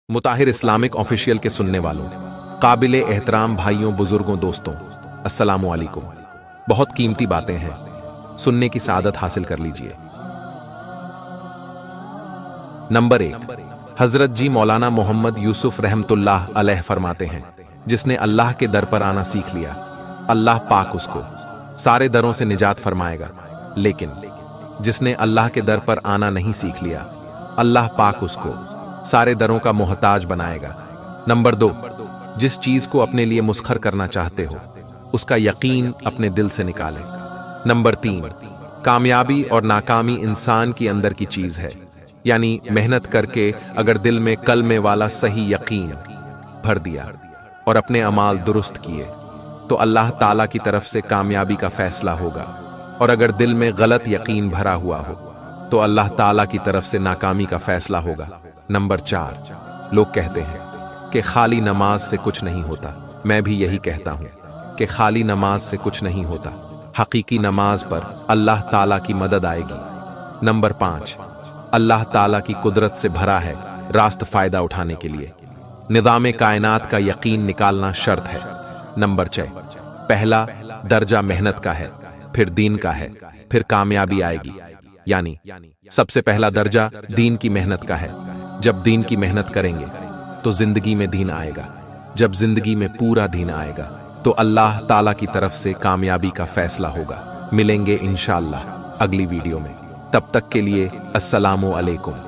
مطاہر Islamic official کے سننے والوں، قابل احترام بھائیوں، بزرگوں، دوستوں، السلام علیکم۔ بہت قیمتی باتیں ہیں، سننے کی سعادت حاصل کر لیجئے۔ نمبر 1، حضرت جی مولانا محمد یوسف رحمت اللہ علیہ فرماتے ہیں، جس نے اللہ کے در پر آنا سیکھ لیا، اللہ پاک اس کو سارے دروں سے نجات فرمائے گا، لیکن جس نے اللہ کے در پر آنا نہیں سیکھ لیا، اللہ پاک اس کو سارے دروں کا محتاج بنائے گا۔ نمبر 2، جس چیز کو اپنے لیے مسخر کرنا چاہتے ہو، اس کا یقین اپنے دل سے نکالیں۔ نمبر 3، کامیابی اور ناکامی انسان کی اندر کی چیز ہے، یعنی محنت کر کے اگر دل میں کلمے والا صحیح یقین بھر دیا اور اپنے اعمال درست کیے تو اللہ تعالیٰ کی طرف سے کامیابی کا فیصلہ ہوگا، اور اگر دل میں غلط یقین بھرا ہوا ہو تو اللہ تعالیٰ کی طرف سے ناکامی کا فیصلہ ہوگا۔ نمبر 4، لوگ کہتے ہیں کہ خالی نماز سے کچھ نہیں ہوتا، میں بھی یہی کہتا ہوں کہ خالی نماز سے کچھ نہیں ہوتا، حقیقی نماز پر اللہ تعالیٰ کی مدد آئے گی۔ نمبر 5، اللہ تعالیٰ کی قدرت سے بھرا ہے راست فائدہ اٹھانے کے لیے، نظام کائنات کا یقین نکالنا شرط ہے۔ نمبر 6، پہلا درجہ محنت کا ہے، پھر دین کا ہے، پھر کامیابی آئے گی، یعنی سب سے پہلا درجہ دین کی محنت کا ہے۔ جب دین کی محنت کریں گے تو زندگی میں دین آئے گا، جب زندگی میں پورا دین آئے گا تو اللہ تعالیٰ کی طرف سے کامیابی کا فیصلہ ہوگا۔ ملیں گے انشاءاللہ اگلی ویڈیو میں، تب تک کے لیے السلام علیکم۔